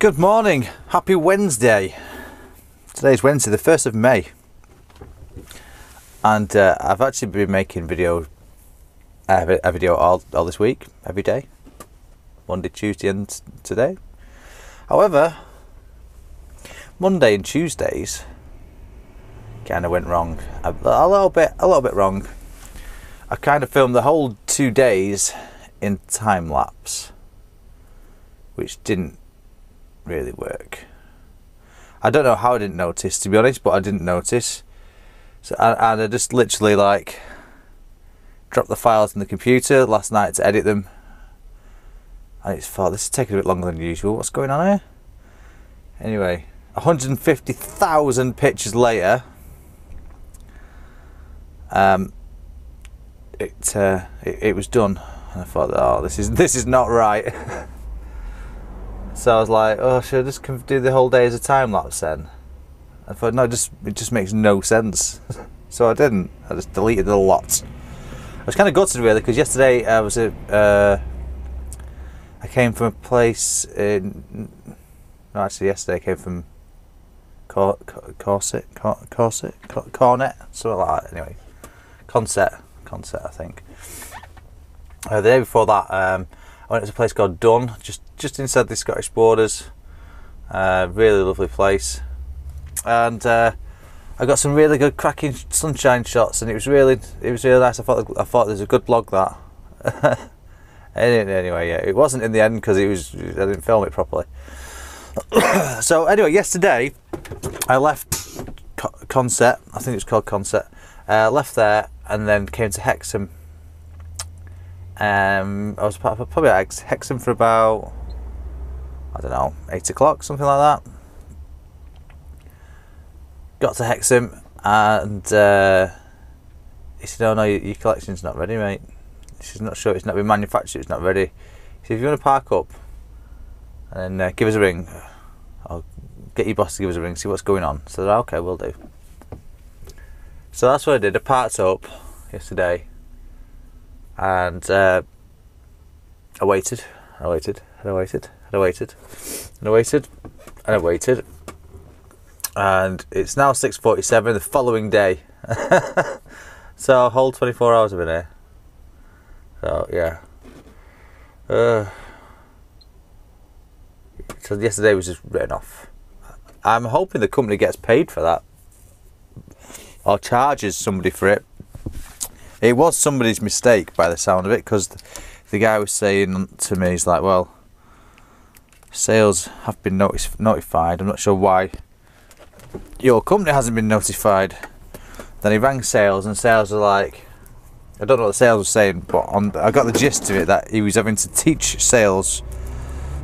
Good morning, happy Wednesday. Today's Wednesday, the 1st of May. And I've actually been making a video all this week, every day. Monday, Tuesday and today. However, Monday and Tuesdays kind of went wrong. A little bit wrong. I kind of filmed the whole 2 days in time lapse, which didn't really work. I don't know how I didn't notice, to be honest, but I didn't notice. So and I just literally like dropped the files in the computer last night to edit them, and it's thought this is taking a bit longer than usual. What's going on here? Anyway, 150,000 pictures later, it was done, and I thought, oh, this is not right. So I was like, oh, should I just do the whole day as a time lapse then? I thought, no, it just makes no sense. So I didn't. I just deleted a lot. I was kind of gutted really, because yesterday I came from a place in. No, actually, yesterday I came from Cornet, something like that. Anyway, Concert, I think. The day before that, I went to a place called Dun, just inside the Scottish borders. Really lovely place, and I got some really good cracking sunshine shots, and it was really nice. I thought there was a good vlog that. Anyway, yeah, it wasn't in the end because I didn't film it properly. So anyway, yesterday I left Concert. I think it's called Concert. Left there and then came to Hexham. I was probably at Hexham for about, I don't know, 8 o'clock, something like that. Got to Hexham and he said, oh no, your collection's not ready, mate. She's not sure, it's not been manufactured, it's not ready. He said, if you want to park up and then give us a ring, I'll get your boss to give us a ring, see what's going on. So I said, okay, we'll do. So that's what I did. I parked up yesterday and I waited, and I waited, and I waited, and I waited, and I waited, and I waited, and it's now 6:47 the following day. So a whole 24 hours I've been here. So yeah. So yesterday was just written off. I'm hoping the company gets paid for that, or charges somebody for it. It was somebody's mistake by the sound of it, because the guy was saying to me, he's like, well, sales have been notified. I'm not sure why your company hasn't been notified. Then he rang sales, and sales are like, I don't know what the sales was saying, but I got the gist of it, that he was having to teach sales,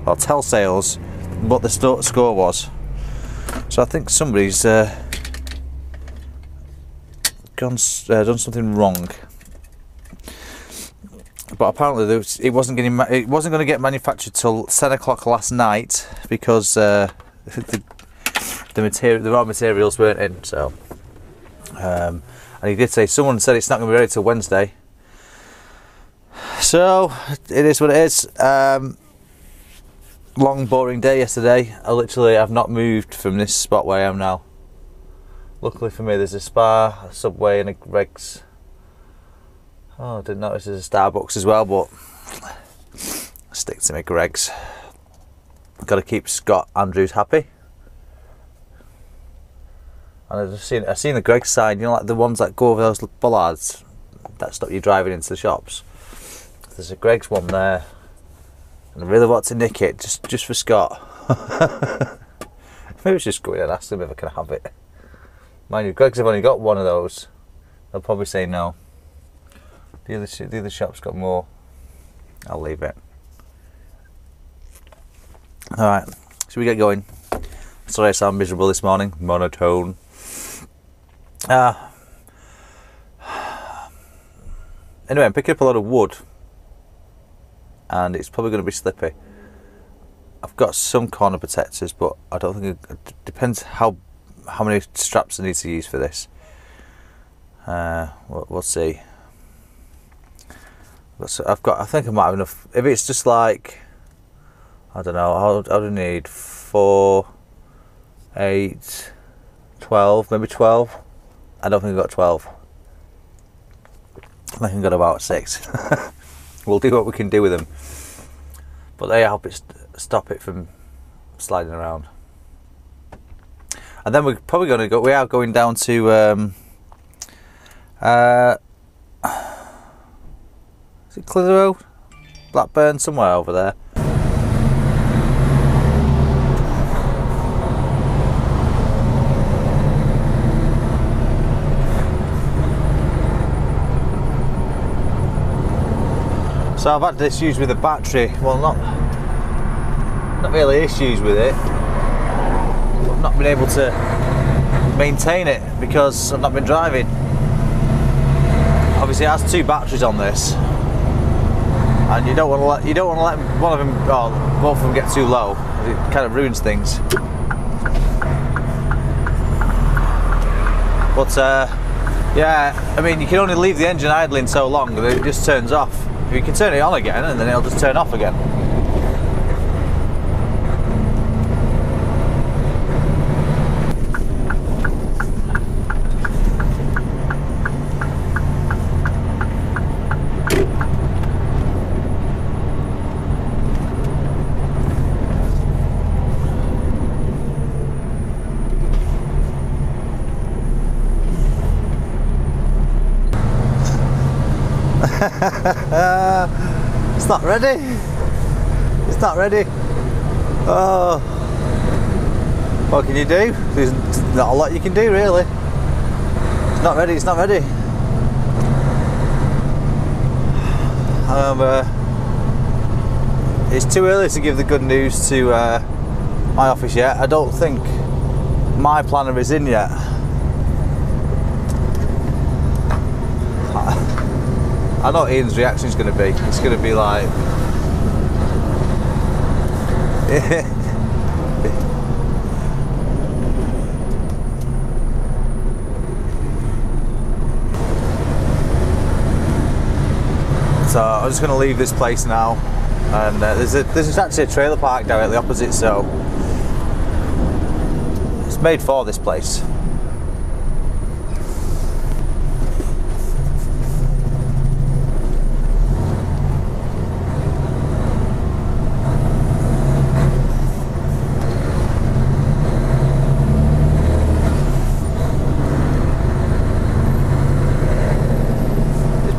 or tell sales, what the score was. So I think somebody's done something wrong. But apparently it wasn't going to get manufactured till 10 o'clock last night, because the raw materials weren't in. So, and he did say, someone said it's not going to be ready till Wednesday. So it is what it is. Long boring day yesterday. I've not moved from this spot where I am now. Luckily for me, there's a Spar, a Subway, and a Greggs. Oh, I didn't notice there's a Starbucks as well, but I stick to my Greggs. Got to keep Scott Andrews happy. And I've seen the Greggs sign, you know, like the ones that go over those bollards that stop you driving into the shops. There's a Greggs one there, and I really want to nick it just for Scott. Maybe I should just go in and ask them if I can have it. Mind you, Greggs have only got one of those. They'll probably say no. The other shop's got more. I'll leave it. Alright, should we get going? Sorry I sound miserable this morning. Monotone. Anyway, I'm picking up a lot of wood, and it's probably going to be slippy. I've got some corner protectors, but I don't think it depends how many straps I need to use for this. We'll see. I think I might have enough. If it's just like, I don't know, I would need 4, 8, 12, maybe 12. I don't think I've got 12. I think I've got about 6. We'll do what we can do with them. But they help it stop it from sliding around. And then we're probably going to go, we are going down to is it Clitheroe? Blackburn, somewhere over there. So I've had issues with the battery. Well, not really issues with it. I've not been able to maintain it because I've not been driving. Obviously, it has 2 batteries on this, and you don't want to let one of them, or both of them, get too low. It kind of ruins things. But yeah, I mean, you can only leave the engine idling so long that it just turns off. You can turn it on again and then it'll just turn off again. It's not ready. It's not ready. Oh, what can you do? There's not a lot you can do, really. It's not ready. It's not ready. It's too early to give the good news to my office yet. I don't think my planner is in yet. I know what Ian's reaction is going to be. It's going to be like, so I'm just going to leave this place now. And there's actually a trailer park directly opposite, so it's made for this place.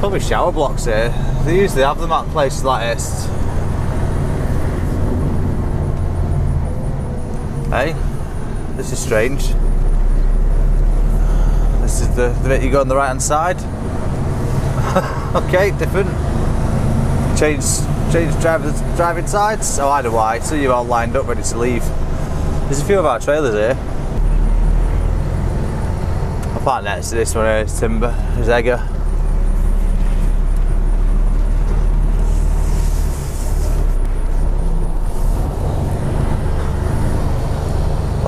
Probably shower blocks here. They usually have them at places like this. Hey, this is strange. This is the bit you go on the right hand side. Okay, different. Change driving sides. Oh, I know why. So you're all lined up, ready to leave. There's a few of our trailers here. I'll park next to this one here. It's timber. There's Egger.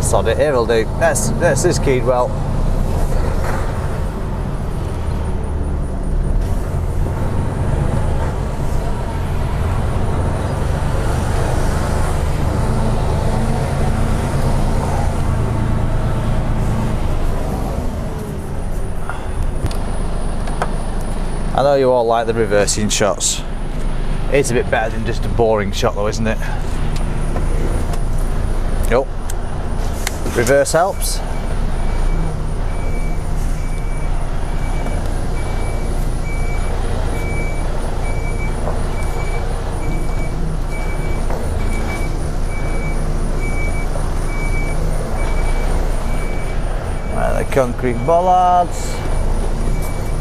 Sod it, here will do. That's this keyed well. I know you all like the reversing shots. It's a bit better than just a boring shot though, isn't it? Yup. Reverse helps. Right, the concrete bollards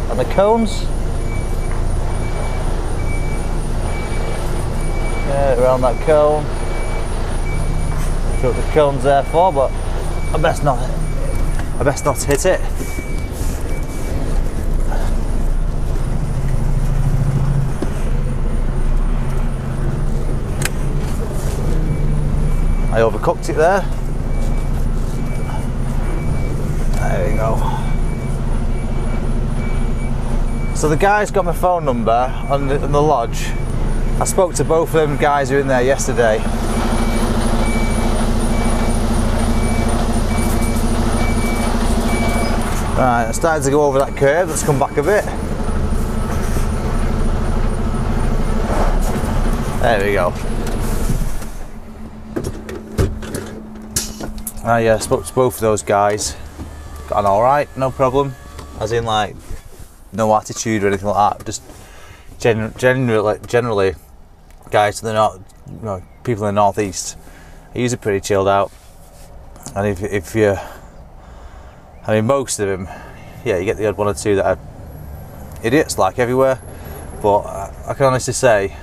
and the cones. Yeah, around that cone. That's what the cone's there for, but I best not hit it. I overcooked it there. There we go. So the guy's got my phone number on the lodge. I spoke to both of them guys who were in there yesterday. Right, I'm starting to go over that curve. Let's come back a bit. There we go. I spoke to both of those guys. Got on alright, no problem. As in, like, no attitude or anything like that. Just generally, guys, they're not, you know, people in the northeast are usually pretty chilled out. And if you, I mean, most of them, yeah, you get the odd one or two that are idiots, like everywhere. But I can honestly say,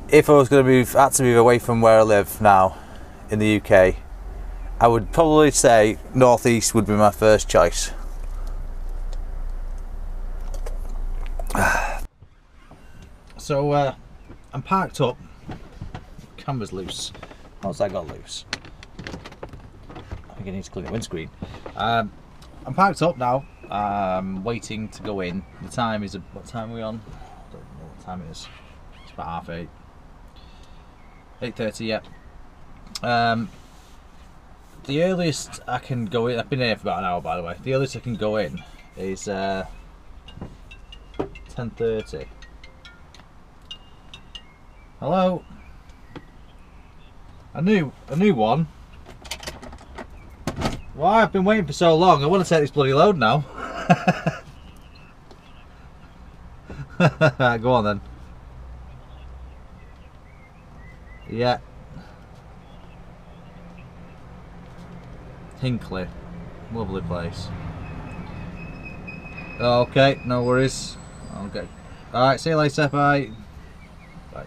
if I was going to had to move away from where I live now in the UK, I would probably say northeast would be my first choice. So I'm parked up. Camera's loose. How's that got loose? I think I need to clean the windscreen. I'm parked up now. Waiting to go in. The time is, what time are we on? I don't know what time it is. It's about 8:30. 8:30, yep. The earliest I can go in, I've been here for about an hour by the way, the earliest I can go in is 10:30. Hello? A new one? Why? I've been waiting for so long, I want to take this bloody load now. Go on then. Yeah. Hinkley, lovely place. Okay, no worries. Okay. Alright, see you later, bye. Bye.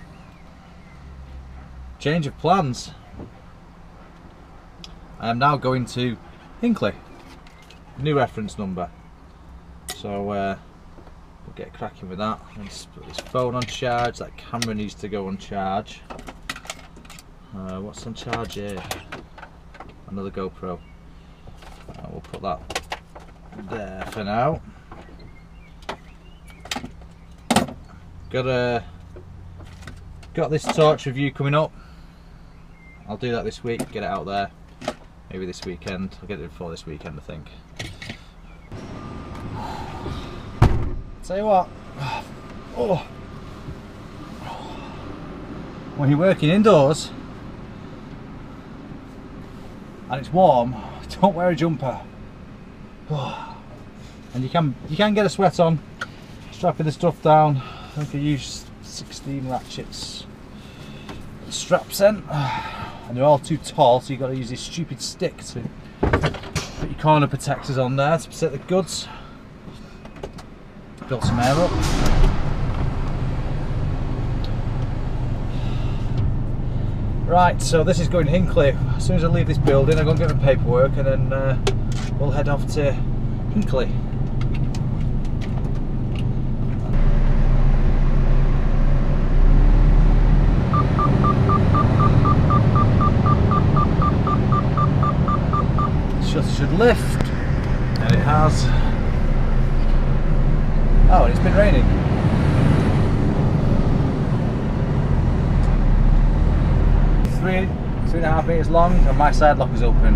Change of plans. I am now going to Hinkley. New reference number. So we'll get cracking with that. Let's put this phone on charge. That camera needs to go on charge. What's on charge here? Another GoPro. We'll put that there for now. Got this torch review coming up. I'll do that this week, get it out there. Maybe this weekend. I'll get it before this weekend, I think. Tell you what, oh, when you're working indoors and it's warm, don't wear a jumper. And you can get a sweat on, strapping the stuff down. I think I use 16 ratchets straps in, and they're all too tall, so you've got to use this stupid stick to put your corner protectors on there to protect the goods. Built some air up. Right, so this is going Hinkley. As soon as I leave this building, I'm going to get my paperwork and then we'll head off to Hinkley. Should lift, and it has. Oh, and it's been raining. 3.5 meters long, and my side lock is open.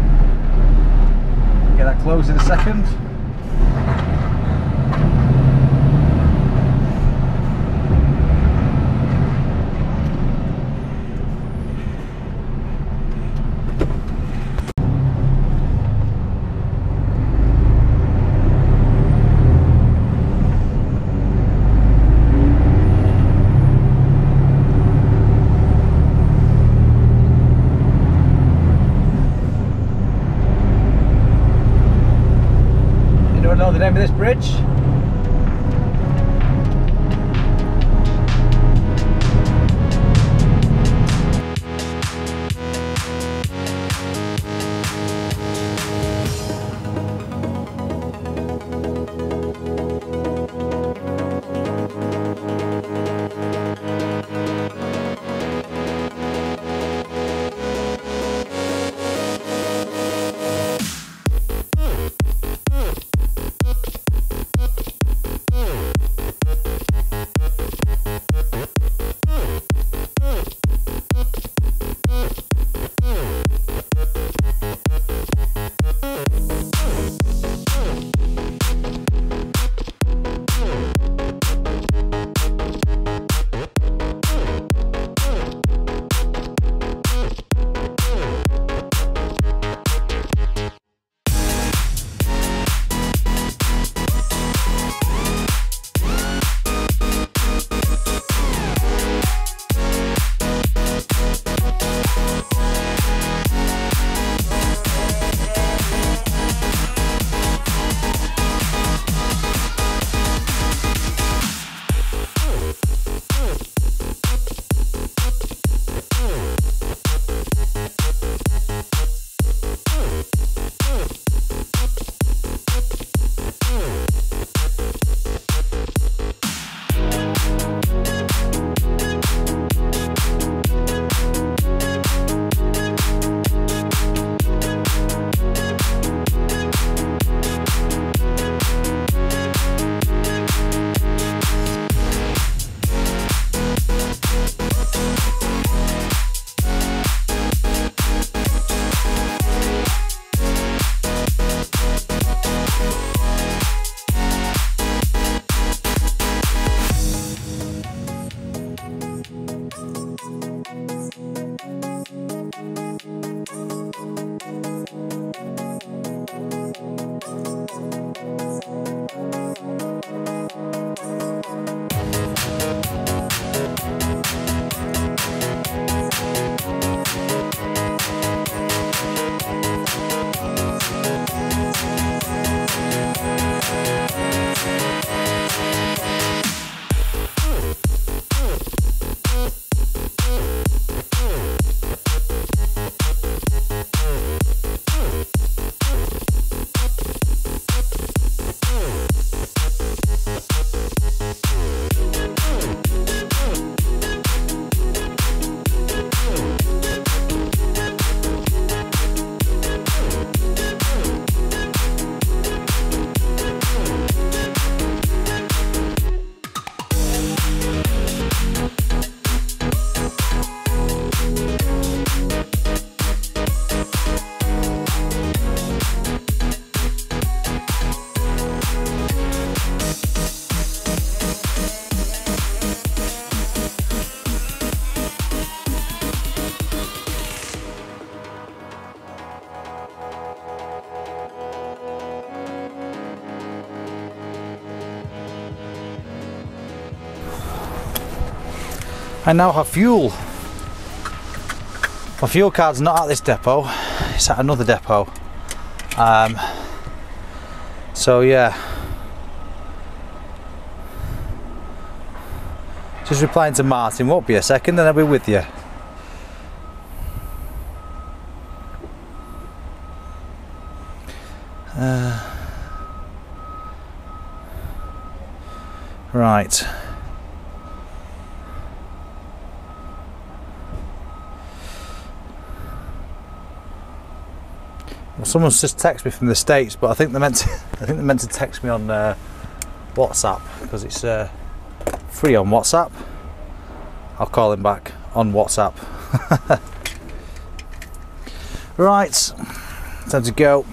Get that closed in a second. Know the name of this bridge? I now have fuel. My fuel card's not at this depot, it's at another depot. So yeah, just replying to Martin, won't be a second, then I'll be with you. Right. Well, someone's just texted me from the States, but I think they meant to text me on WhatsApp, because it's free on WhatsApp. I'll call him back on WhatsApp. Right, time to go.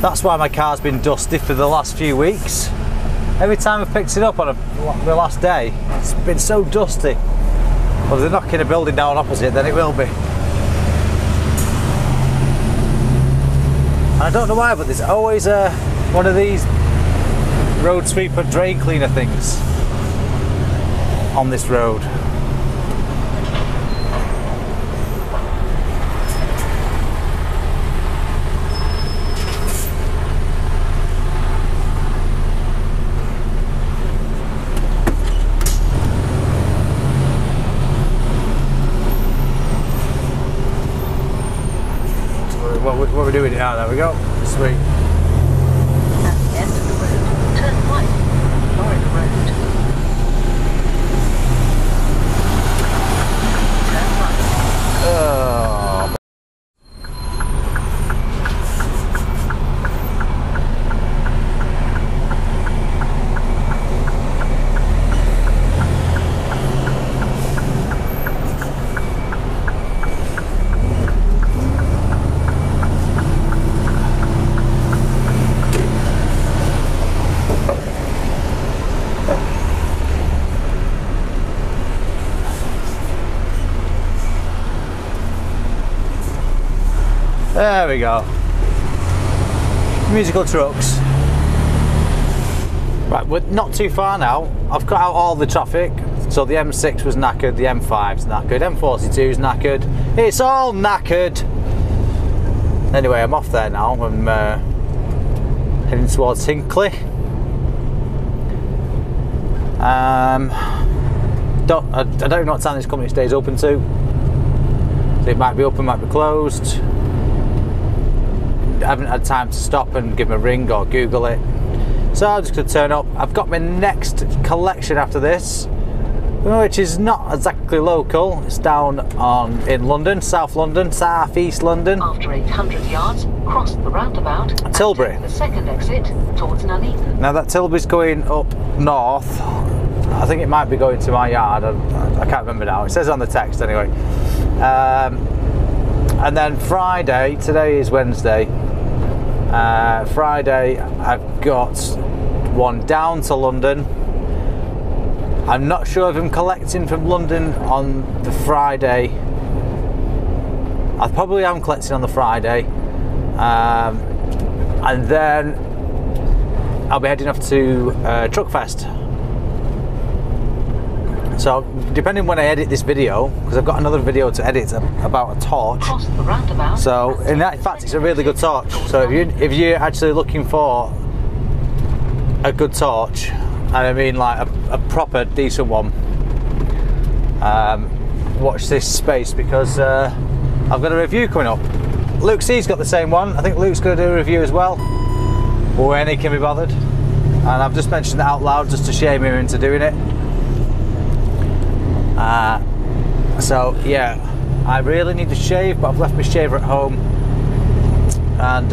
That's why my car's been dusty for the last few weeks. Every time I've picked it up on the last day, it's been so dusty. Well, if they're knocking a building down opposite, then it will be. And I don't know why, but there's always one of these road sweeper drain cleaner things on this road. What we're doing now, there we go. Sweet. At the end of the road, turn right. Florida Road. Turn right. Oh. There we go. Musical trucks. Right, we're not too far now. I've cut out all the traffic. So the M6 was knackered, the M5's knackered, M42's knackered. It's all knackered. Anyway, I'm off there now. I'm heading towards Hinckley. I don't even know what time this company stays open to. So it might be open, might be closed. I haven't had time to stop and give them a ring or Google it, so I'm just going to turn up. I've got my next collection after this, which is not exactly local. It's down in London, South London, South East London. After 800 yards, cross the roundabout. Tilbury. The second exit towards Nuneaton. Now that Tilbury's going up north. I think it might be going to my yard. I can't remember now. It says on the text anyway. And then Friday. Today is Wednesday. Friday I've got one down to London. I'm not sure if I'm collecting from London on the Friday. I probably am collecting on the Friday, and then I'll be heading off to Truckfest. So depending when I edit this video, because I've got another video to edit about a torch. So in fact it's a really good torch. So if you're actually looking for a good torch, and I mean like a proper decent one, watch this space, because I've got a review coming up. Luke C's got the same one. I think Luke's going to do a review as well, when he can be bothered. And I've just mentioned it out loud just to shame him into doing it. So yeah, I really need to shave, but I've left my shaver at home, and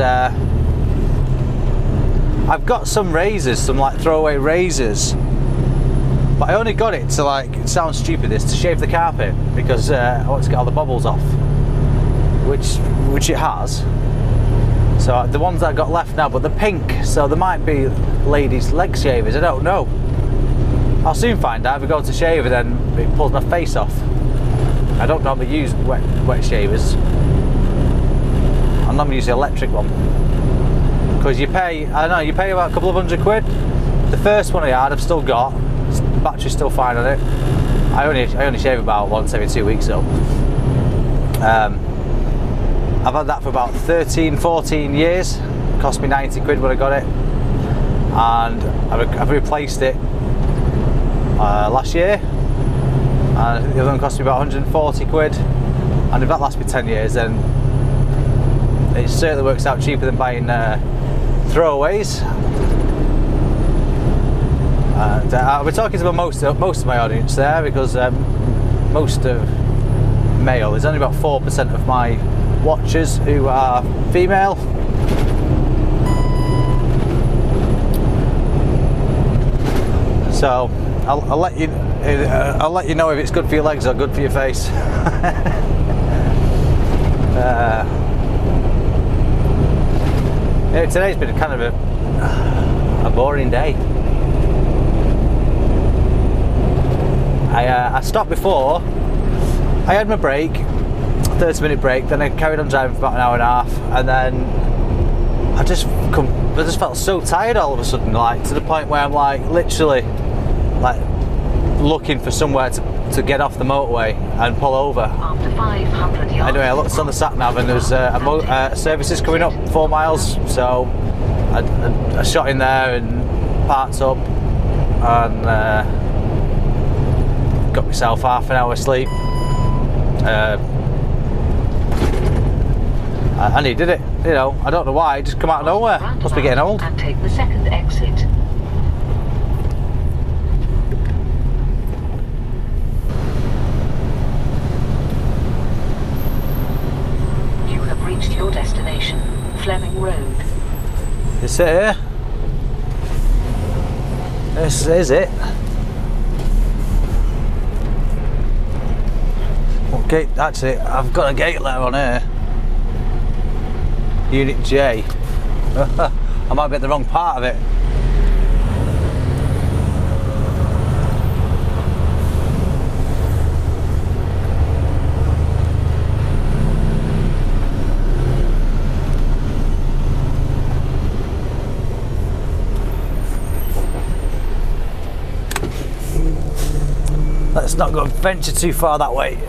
I've got some razors, some like throwaway razors, but I only got it to, like, it sounds stupid this, to shave the carpet, because I want to get all the bubbles off, which it has. So the ones that I got left now, but they're pink, so there might be ladies' leg shavers, I don't know. I'll soon find out. If I go to shave and then it pulls my face off. I don't normally use wet shavers. I normally use the electric one. Because you pay, I don't know, you pay about a couple of £100. The first one I had, I've still got. The battery's still fine on it. I only shave about once every 2 weeks though. I've had that for about 13-14 years. It cost me £90 when I got it, and I've replaced it last year, and the other one cost me about £140, and if that lasts me 10 years then it certainly works out cheaper than buying throwaways. And I'll be talking to most of my audience there, because most of male. There's only about 4% of my watchers who are female. So I'll let you know if it's good for your legs or good for your face. Yeah, today's been kind of a boring day. I stopped before. I had my break, 30-minute break, then I carried on driving for about an hour and a half, and then I just felt so tired all of a sudden, like to the point where I'm like literally like looking for somewhere to get off the motorway and pull over. After 500 yards. Anyway, I looked on the sat nav and there was services coming up 4 miles, so I shot in there and parked up and got myself half an hour sleep. And he did it, you know, I don't know why, it just come out of nowhere. Must be getting old. And take the second exit. You have reached your destination, Fleming Road. Is it here? This is it. What gate? That's it. I've got a gate letter on here. Unit J. I might be at the wrong part of it. Let's not go venture too far that way.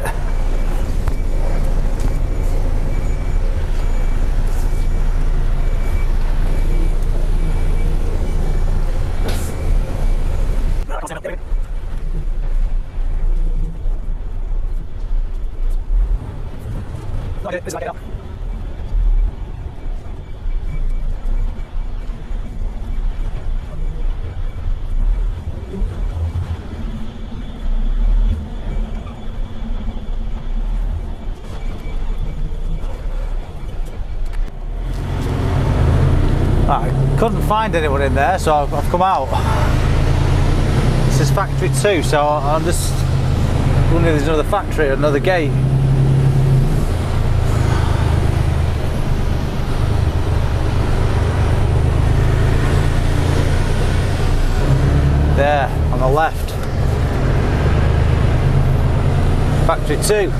I couldn't find anyone in there, so I've come out. This is factory 2, so I'm just wondering if there's another factory or another gate. There, on the left. Factory 2.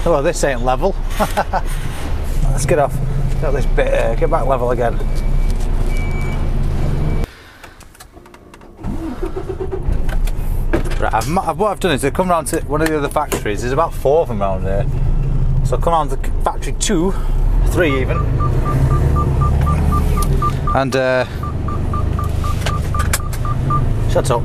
Well, this ain't level. Let's get off. Got this bit here. Get back level again. Right, what I've done is I've come round to one of the other factories. There's about 4 of them around here. So I've come round to factory 2, 3 even. And shut up.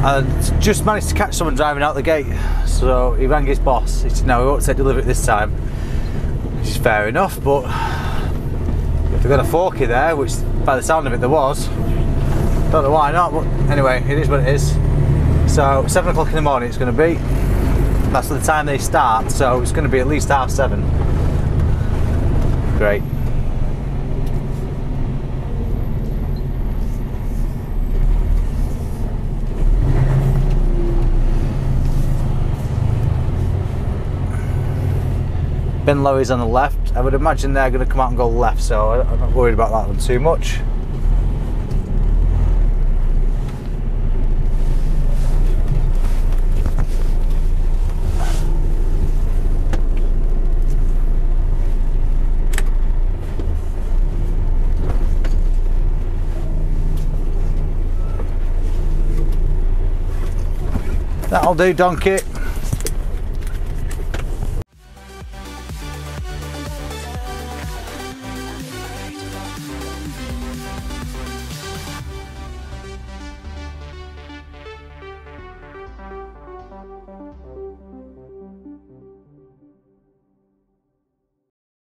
I just managed to catch someone driving out the gate, so he rang his boss. He said no, we won't take delivery this time, which is fair enough, but if they've got a forky there, which by the sound of it there was, don't know why not, but anyway, it is what it is. So 7 o'clock in the morning it's going to be. That's the time they start, so it's going to be at least 7:30. Great. Bin Lowy's on the left. I would imagine they're going to come out and go left, so I'm not worried about that one too much. That'll do, donkey.